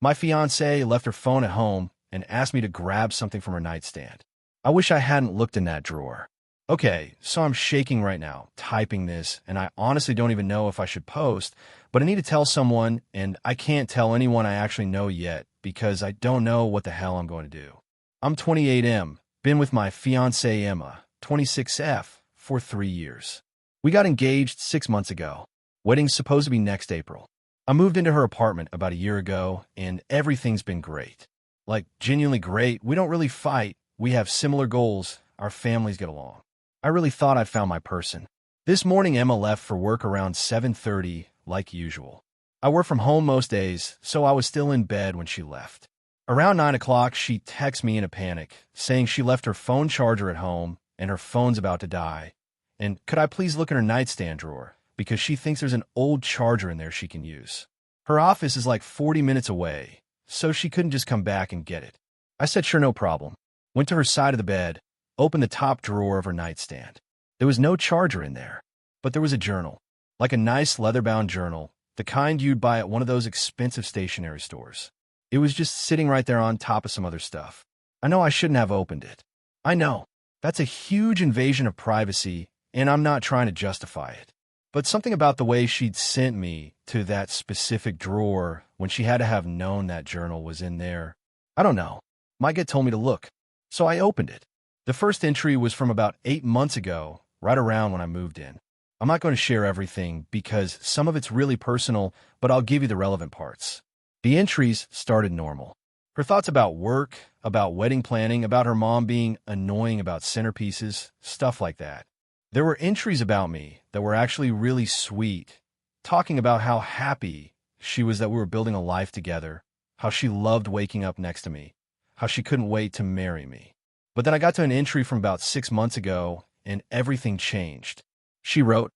My fiancé left her phone at home and asked me to grab something from her nightstand. I wish I hadn't looked in that drawer. Okay, so I'm shaking right now, typing this, and I honestly don't even know if I should post, but I need to tell someone, and I can't tell anyone I actually know yet because I don't know what the hell I'm going to do. I'm 28M, been with my fiancée Emma, 26F, for 3 years. We got engaged 6 months ago. Wedding's supposed to be next April. I moved into her apartment about a year ago, and everything's been great. Like, genuinely great. We don't really fight. We have similar goals. Our families get along. I really thought I'd found my person. This morning, Emma left for work around 7:30, like usual. I work from home most days, so I was still in bed when she left. Around 9 o'clock, she texts me in a panic, saying she left her phone charger at home and her phone's about to die. And could I please look in her nightstand drawer, because she thinks there's an old charger in there she can use. Her office is like 40 minutes away, so she couldn't just come back and get it. I said sure, no problem. Went to her side of the bed, opened the top drawer of her nightstand. There was no charger in there, but there was a journal, like a nice leather-bound journal, the kind you'd buy at one of those expensive stationery stores. It was just sitting right there on top of some other stuff. I know I shouldn't have opened it. I know. That's a huge invasion of privacy, and I'm not trying to justify it. But something about the way she'd sent me to that specific drawer when she had to have known that journal was in there. I don't know. My gut told me to look, so I opened it. The first entry was from about 8 months ago, right around when I moved in. I'm not going to share everything because some of it's really personal, but I'll give you the relevant parts. The entries started normal. Her thoughts about work, about wedding planning, about her mom being annoying about centerpieces, stuff like that. There were entries about me that were actually really sweet, talking about how happy she was that we were building a life together, how she loved waking up next to me, how she couldn't wait to marry me. But then I got to an entry from about 6 months ago, and everything changed. She wrote,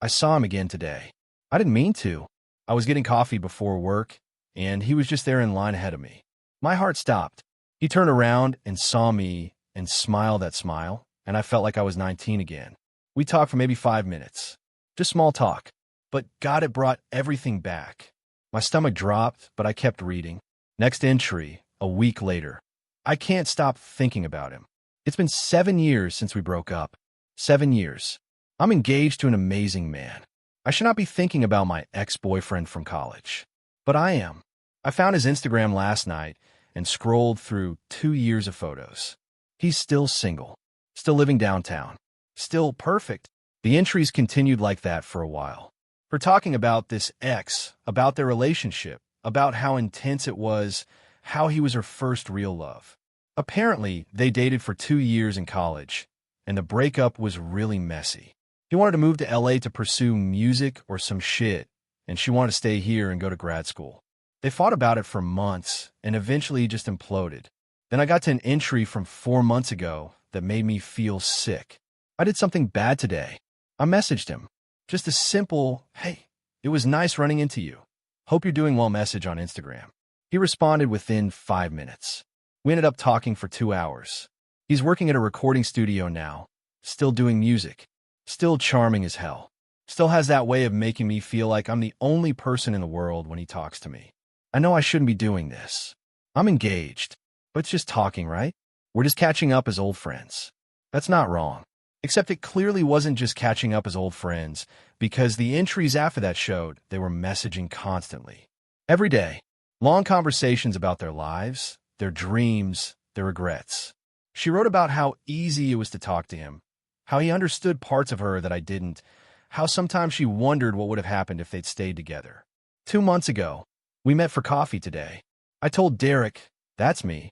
"I saw him again today. I didn't mean to. I was getting coffee before work, and he was just there in line ahead of me. My heart stopped. He turned around and saw me and smiled that smile, and I felt like I was 19 again. We talked for maybe 5 minutes. Just small talk. But God, it brought everything back. My stomach dropped, but I kept reading. Next entry, a week later. I can't stop thinking about him. It's been 7 years since we broke up. 7 years. I'm engaged to an amazing man. I should not be thinking about my ex-boyfriend from college. But I am. I found his Instagram last night and scrolled through 2 years of photos. He's still single. Still living downtown. Still perfect. The entries continued like that for a while. Her talking about this ex, about their relationship, about how intense it was, how he was her first real love. Apparently, they dated for 2 years in college, and the breakup was really messy. He wanted to move to LA to pursue music or some shit, and she wanted to stay here and go to grad school. They fought about it for months, and eventually he just imploded. Then I got to an entry from 4 months ago that made me feel sick. I did something bad today. I messaged him. Just a simple, "Hey, it was nice running into you. Hope you're doing well" message on Instagram. He responded within 5 minutes. We ended up talking for 2 hours. He's working at a recording studio now, still doing music, still charming as hell. Still has that way of making me feel like I'm the only person in the world when he talks to me. I know I shouldn't be doing this. I'm engaged, but it's just talking, right? We're just catching up as old friends. That's not wrong. Except it clearly wasn't just catching up as old friends, because the entries after that showed they were messaging constantly. Every day. Long conversations about their lives, their dreams, their regrets. She wrote about how easy it was to talk to him, how he understood parts of her that I didn't, how sometimes she wondered what would have happened if they'd stayed together. 2 months ago, we met for coffee today. I told Derek, that's me,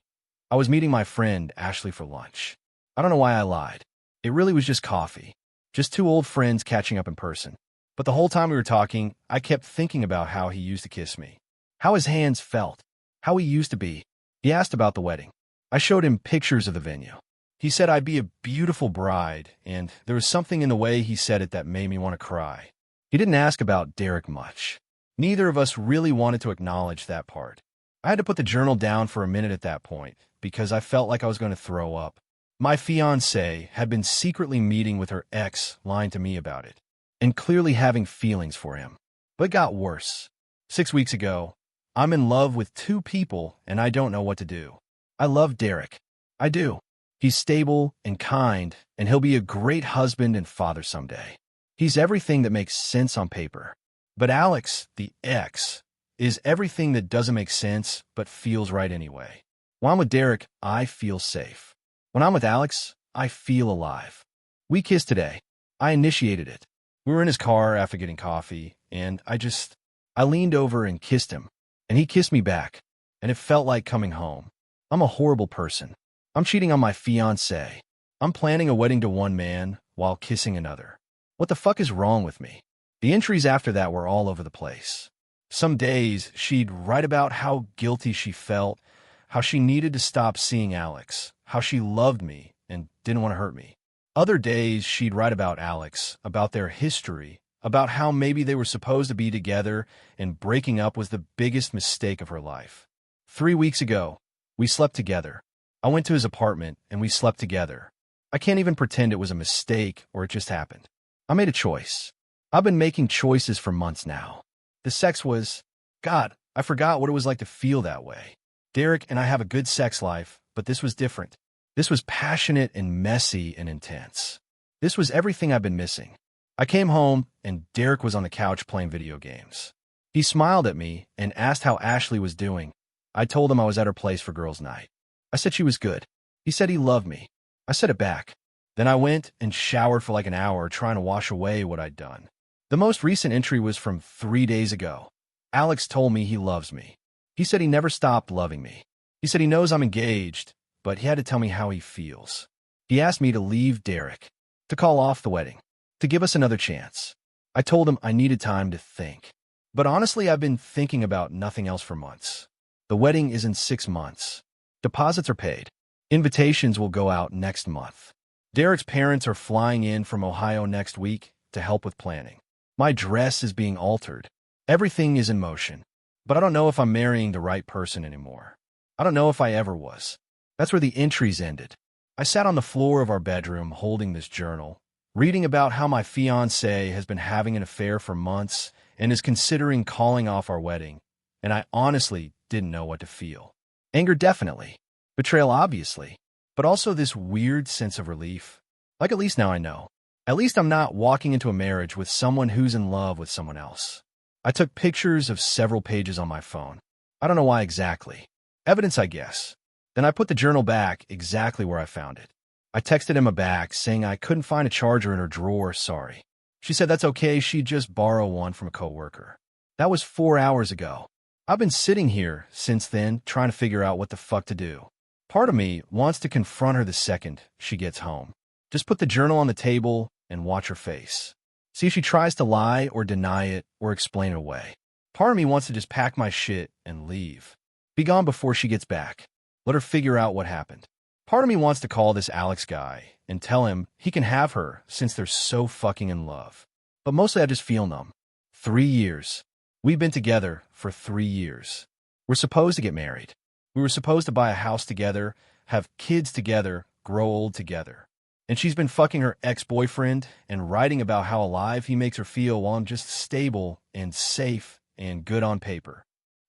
I was meeting my friend Ashley for lunch. I don't know why I lied. It really was just coffee. Just 2 old friends catching up in person. But the whole time we were talking, I kept thinking about how he used to kiss me. How his hands felt. How he used to be. He asked about the wedding. I showed him pictures of the venue. He said I'd be a beautiful bride, and there was something in the way he said it that made me want to cry. He didn't ask about Derek much. Neither of us really wanted to acknowledge that part. I had to put the journal down for a minute at that point, because I felt like I was going to throw up. My fiancé had been secretly meeting with her ex, lying to me about it, and clearly having feelings for him. But it got worse. 6 weeks ago, I'm in love with two people and I don't know what to do. I love Derek. I do. He's stable and kind, and he'll be a great husband and father someday. He's everything that makes sense on paper. But Alex, the ex, is everything that doesn't make sense but feels right anyway. When I'm with Derek, I feel safe. When I'm with Alex, I feel alive. We kissed today. I initiated it. We were in his car after getting coffee, and I leaned over and kissed him, and he kissed me back, and it felt like coming home. I'm a horrible person. I'm cheating on my fiancé. I'm planning a wedding to one man while kissing another. What the fuck is wrong with me? The entries after that were all over the place. Some days, she'd write about how guilty she felt, how she needed to stop seeing Alex, how she loved me and didn't want to hurt me. Other days, she'd write about Alex, about their history, about how maybe they were supposed to be together and breaking up was the biggest mistake of her life. 3 weeks ago, we slept together. I went to his apartment and we slept together. I can't even pretend it was a mistake or it just happened. I made a choice. I've been making choices for months now. The sex was, God, I forgot what it was like to feel that way. Derek and I have a good sex life, but this was different. This was passionate and messy and intense. This was everything I've been missing. I came home and Derek was on the couch playing video games. He smiled at me and asked how Ashley was doing. I told him I was at her place for girls' night. I said she was good. He said he loved me. I said it back. Then I went and showered for like an hour trying to wash away what I'd done. The most recent entry was from 3 days ago. Alex told me he loves me. He said he never stopped loving me. He said he knows I'm engaged, but he had to tell me how he feels. He asked me to leave Derek, to call off the wedding, to give us another chance. I told him I needed time to think. But honestly, I've been thinking about nothing else for months. The wedding is in 6 months. Deposits are paid. Invitations will go out next month. Derek's parents are flying in from Ohio next week to help with planning. My dress is being altered. Everything is in motion. But I don't know if I'm marrying the right person anymore. I don't know if I ever was. That's where the entries ended. I sat on the floor of our bedroom holding this journal, reading about how my fiancé has been having an affair for months and is considering calling off our wedding, and I honestly didn't know what to feel. Anger, definitely. Betrayal, obviously. But also this weird sense of relief. Like, at least now I know. At least I'm not walking into a marriage with someone who's in love with someone else. I took pictures of several pages on my phone. I don't know why exactly. Evidence, I guess. Then I put the journal back exactly where I found it. I texted Emma back saying I couldn't find a charger in her drawer, sorry. She said that's okay, she'd just borrow one from a coworker. That was 4 hours ago. I've been sitting here since then trying to figure out what the fuck to do. Part of me wants to confront her the second she gets home. Just put the journal on the table and watch her face. See if she tries to lie or deny it or explain it away. Part of me wants to just pack my shit and leave. Be gone before she gets back. Let her figure out what happened. Part of me wants to call this Alex guy and tell him he can have her since they're so fucking in love. But mostly I just feel numb. 3 years. We've been together for 3 years. We're supposed to get married. We were supposed to buy a house together, have kids together, grow old together. And she's been fucking her ex-boyfriend and writing about how alive he makes her feel while I'm just stable and safe and good on paper.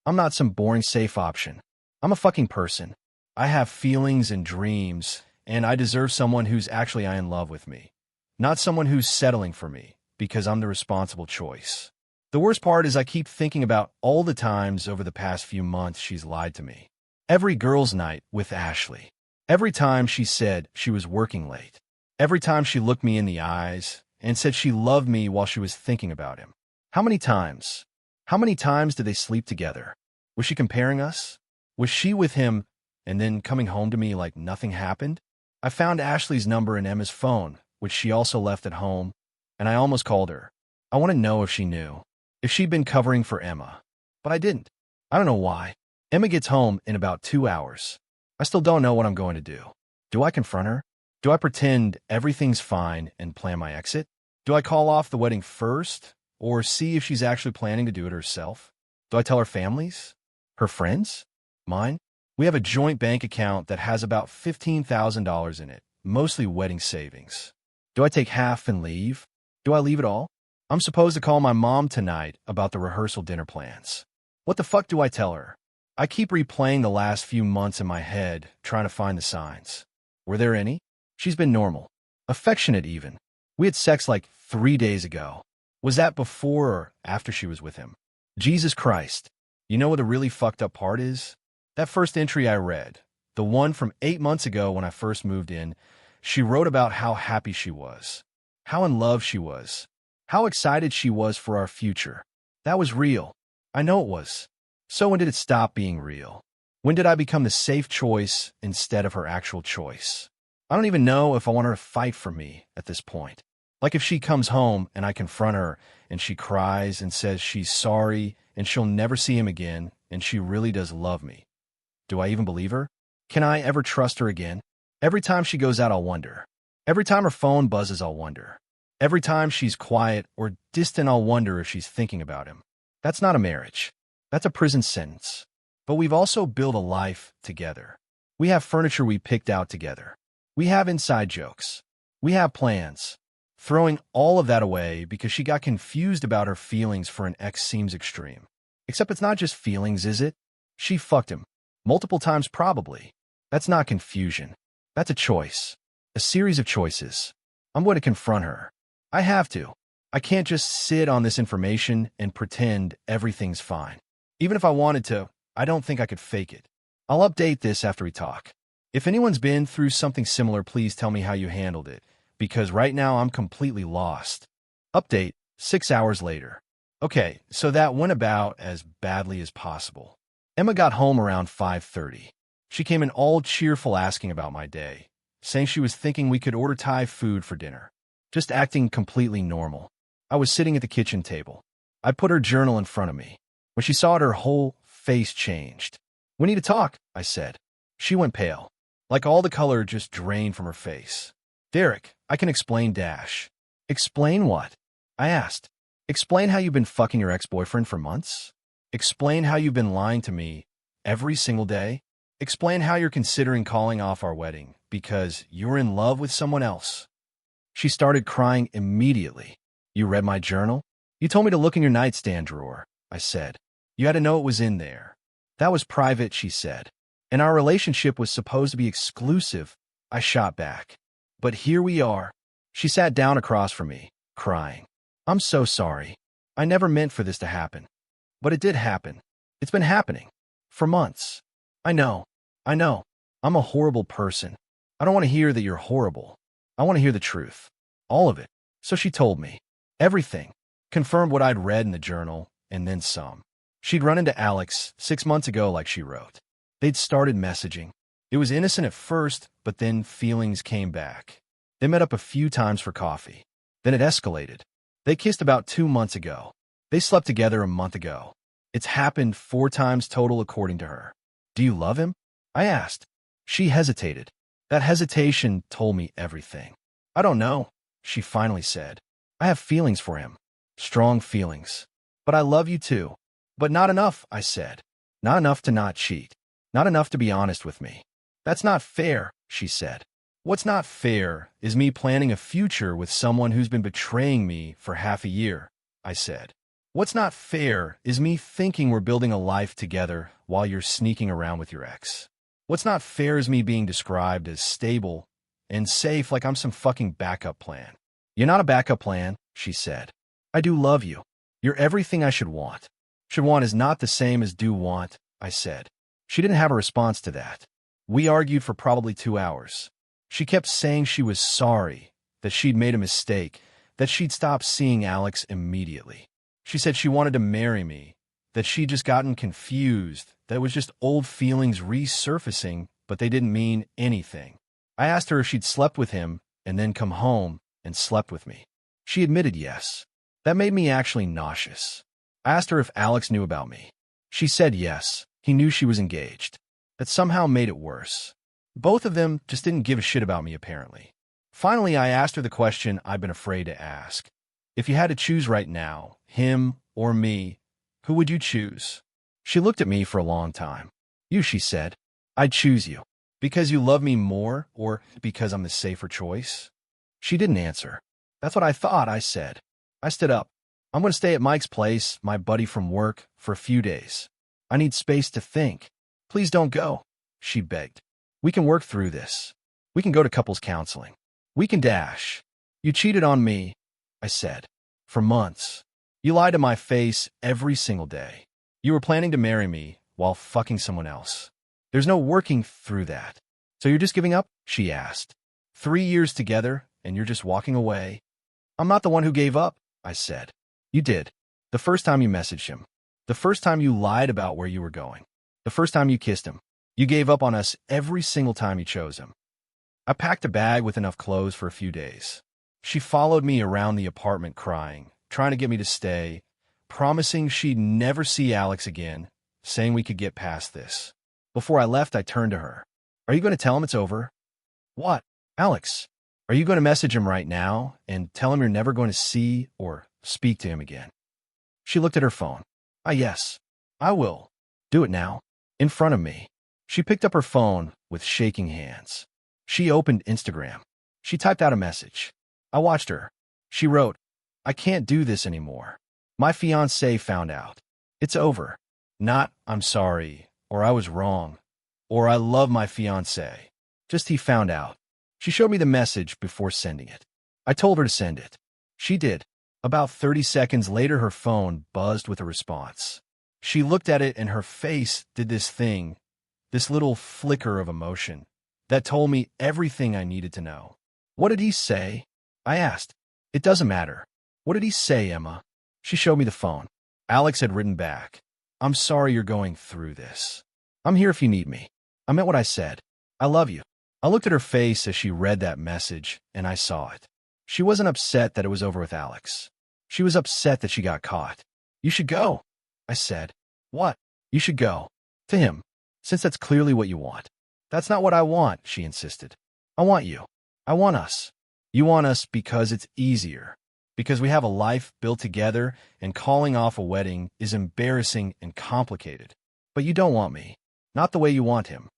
I'm not some boring safe option. I'm a fucking person. I have feelings and dreams, and I deserve someone who's actually in love with me. Not someone who's settling for me because I'm the responsible choice. The worst part is I keep thinking about all the times over the past few months she's lied to me. Every girls' night with Ashley. Every time she said she was working late. Every time she looked me in the eyes and said she loved me while she was thinking about him. How many times? How many times did they sleep together? Was she comparing us? Was she with him and then coming home to me like nothing happened? I found Ashley's number in Emma's phone, which she also left at home, and I almost called her. I want to know if she knew, if she'd been covering for Emma. But I didn't. I don't know why. Emma gets home in about 2 hours. I still don't know what I'm going to do. Do I confront her? Do I pretend everything's fine and plan my exit? Do I call off the wedding first, or see if she's actually planning to do it herself? Do I tell her families? Her friends? Mine? We have a joint bank account that has about $15,000 in it, mostly wedding savings. Do I take half and leave? Do I leave it all? I'm supposed to call my mom tonight about the rehearsal dinner plans. What the fuck do I tell her? I keep replaying the last few months in my head, trying to find the signs. Were there any? She's been normal. Affectionate even. We had sex like 3 days ago. Was that before or after she was with him? Jesus Christ. You know what the really fucked up part is? That first entry I read, the one from 8 months ago when I first moved in, she wrote about how happy she was, how in love she was, how excited she was for our future. That was real. I know it was. So when did it stop being real? When did I become the safe choice instead of her actual choice? I don't even know if I want her to fight for me at this point. Like if she comes home and I confront her and she cries and says she's sorry and she'll never see him again and she really does love me. Do I even believe her? Can I ever trust her again? Every time she goes out, I'll wonder. Every time her phone buzzes, I'll wonder. Every time she's quiet or distant, I'll wonder if she's thinking about him. That's not a marriage. That's a prison sentence. But we've also built a life together. We have furniture we picked out together. We have inside jokes. We have plans. Throwing all of that away because she got confused about her feelings for an ex seems extreme. Except it's not just feelings, is it? She fucked him. Multiple times probably. That's not confusion. That's a choice. A series of choices. I'm going to confront her. I have to. I can't just sit on this information and pretend everything's fine. Even if I wanted to, I don't think I could fake it. I'll update this after we talk. If anyone's been through something similar, please tell me how you handled it, because right now I'm completely lost. Update, 6 hours later. Okay, so that went about as badly as possible. Emma got home around 5:30. She came in all cheerful asking about my day, saying she was thinking we could order Thai food for dinner. Just acting completely normal. I was sitting at the kitchen table. I put her journal in front of me. When she saw it, her whole face changed. "We need to talk," I said. She went pale. Like all the color just drained from her face. "Derek, I can explain dash." "Explain what?" I asked. "Explain how you've been fucking your ex-boyfriend for months? Explain how you've been lying to me every single day? Explain how you're considering calling off our wedding because you're in love with someone else." She started crying immediately. "You read my journal? You told me to look in your nightstand drawer," I said. "You had to know it was in there." "That was private," she said. "And our relationship was supposed to be exclusive," I shot back. "But here we are." She sat down across from me, crying. "I'm so sorry. I never meant for this to happen. But it did happen. It's been happening. For months. I know. I know. I'm a horrible person. I don't want to hear that you're horrible. I want to hear the truth. All of it." So she told me. Everything. Confirmed what I'd read in the journal, and then some. She'd run into Alex 6 months ago, like she wrote. They'd started messaging. It was innocent at first, but then feelings came back. They met up a few times for coffee. Then it escalated. They kissed about 2 months ago. They slept together a month ago. It's happened 4 times total, according to her. "Do you love him?" I asked. She hesitated. That hesitation told me everything. "I don't know," she finally said. "I have feelings for him. Strong feelings. But I love you too." "But not enough," I said. "Not enough to not cheat. Not enough to be honest with me." "That's not fair," she said. "What's not fair is me planning a future with someone who's been betraying me for half a year," I said. "What's not fair is me thinking we're building a life together while you're sneaking around with your ex. What's not fair is me being described as stable and safe like I'm some fucking backup plan." "You're not a backup plan," she said. "I do love you. You're everything I should want." "Should want is not the same as do want," I said. She didn't have a response to that. We argued for probably 2 hours. She kept saying she was sorry, that she'd made a mistake, that she'd stop seeing Alex immediately. She said she wanted to marry me, that she'd just gotten confused, that it was just old feelings resurfacing, but they didn't mean anything. I asked her if she'd slept with him and then come home and slept with me. She admitted yes. That made me actually nauseous. I asked her if Alex knew about me. She said yes, he knew she was engaged. That somehow made it worse. Both of them just didn't give a shit about me, apparently. Finally, I asked her the question I'd been afraid to ask. If you had to choose right now, him or me, who would you choose? She looked at me for a long time. "You," she said. "I'd choose you. Because you love me more, or because I'm the safer choice?" She didn't answer. "That's what I thought," I said. I stood up. "I'm going to stay at Mike's place, my buddy from work, for a few days. I need space to think. Please don't go, she begged. We can work through this. We can go to couples counseling. We can dash. You cheated on me, I said. For months. You lied to my face every single day. You were planning to marry me while fucking someone else. There's no working through that. So you're just giving up? She asked. 3 years together, and you're just walking away? I'm not the one who gave up, I said. You did. The first time you messaged him. The first time you lied about where you were going. The first time you kissed him. You gave up on us every single time you chose him. I packed a bag with enough clothes for a few days. She followed me around the apartment crying, trying to get me to stay, promising she'd never see Alex again, saying we could get past this. Before I left, I turned to her. Are you going to tell him it's over? What? Alex, are you going to message him right now and tell him you're never going to see or speak to him again? She looked at her phone. Yes, I will. Do it now. In front of me. She picked up her phone with shaking hands. She opened Instagram. She typed out a message. I watched her. She wrote, I can't do this anymore. My fiancé found out. It's over. Not, I'm sorry, or I was wrong, or I love my fiancé. Just he found out. She showed me the message before sending it. I told her to send it. She did. About 30 seconds later, her phone buzzed with a response. She looked at it and her face did this thing, this little flicker of emotion, that told me everything I needed to know. What did he say? I asked. It doesn't matter. What did he say, Emma? She showed me the phone. Alex had written back. I'm sorry you're going through this. I'm here if you need me. I meant what I said. I love you. I looked at her face as she read that message, and I saw it. She wasn't upset that it was over with Alex. She was upset that she got caught. You should go, I said. What? You should go. To him, since that's clearly what you want. That's not what I want, she insisted. I want you. I want us. You want us because it's easier. Because we have a life built together and calling off a wedding is embarrassing and complicated. But you don't want me. Not the way you want him.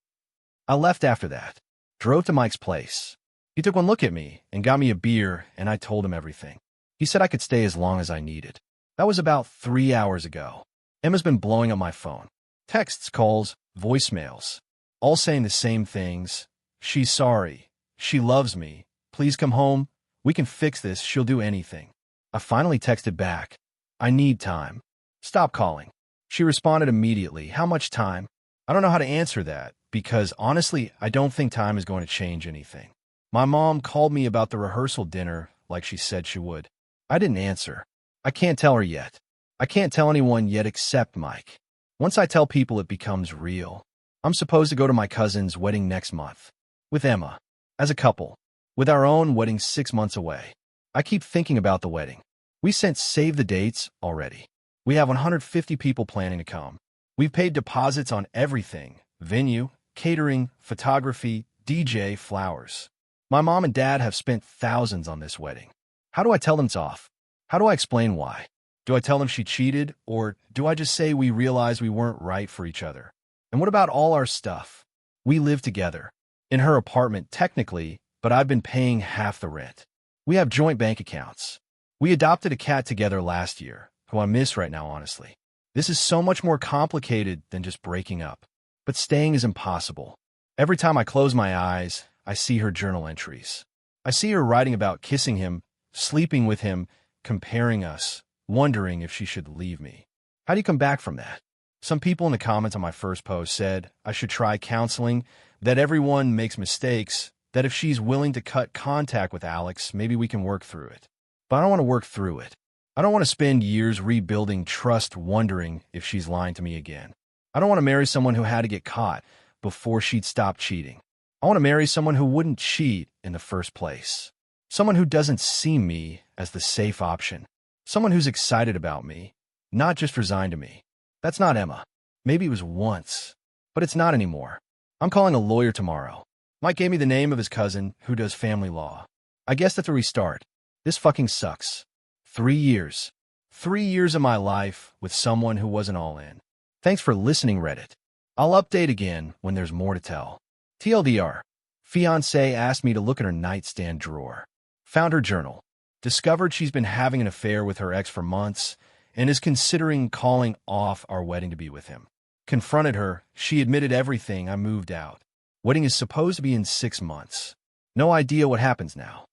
I left after that. Drove to Mike's place. He took one look at me and got me a beer, and I told him everything. He said I could stay as long as I needed. That was about 3 hours ago. Emma's been blowing up my phone. Texts, calls, voicemails. All saying the same things. She's sorry. She loves me. Please come home. We can fix this. She'll do anything. I finally texted back. I need time. Stop calling. She responded immediately. How much time? I don't know how to answer that because, honestly, I don't think time is going to change anything. My mom called me about the rehearsal dinner like she said she would. I didn't answer. I can't tell her yet. I can't tell anyone yet except Mike. Once I tell people, it becomes real. I'm supposed to go to my cousin's wedding next month. With Emma. As a couple. With our own wedding 6 months away. I keep thinking about the wedding. We sent save the dates already. We have 150 people planning to come. We've paid deposits on everything. Venue, catering, photography, DJ, flowers. My mom and dad have spent thousands on this wedding. How do I tell them it's off? How do I explain why? Do I tell them she cheated, or do I just say we realized we weren't right for each other? And what about all our stuff? We live together. In her apartment, technically, but I've been paying half the rent. We have joint bank accounts. We adopted a cat together last year, who I miss right now, honestly. This is so much more complicated than just breaking up. But staying is impossible. Every time I close my eyes, I see her journal entries. I see her writing about kissing him, sleeping with him, comparing us, wondering if she should leave me. How do you come back from that? Some people in the comments on my first post said I should try counseling, that everyone makes mistakes, that if she's willing to cut contact with Alex, maybe we can work through it. But I don't want to work through it. I don't want to spend years rebuilding trust wondering if she's lying to me again. I don't want to marry someone who had to get caught before she'd stop cheating. I want to marry someone who wouldn't cheat in the first place. Someone who doesn't see me as the safe option. Someone who's excited about me, not just resigned to me. That's not Emma. Maybe it was once, but it's not anymore. I'm calling a lawyer tomorrow. Mike gave me the name of his cousin who does family law. I guess that's a restart. This fucking sucks. 3 years. 3 years of my life with someone who wasn't all in. Thanks for listening, Reddit. I'll update again when there's more to tell. TLDR. Fiancé asked me to look at her nightstand drawer. Found her journal. Discovered she's been having an affair with her ex for months and is considering calling off our wedding to be with him. Confronted her, she admitted everything. I moved out. Wedding is supposed to be in 6 months. No idea what happens now.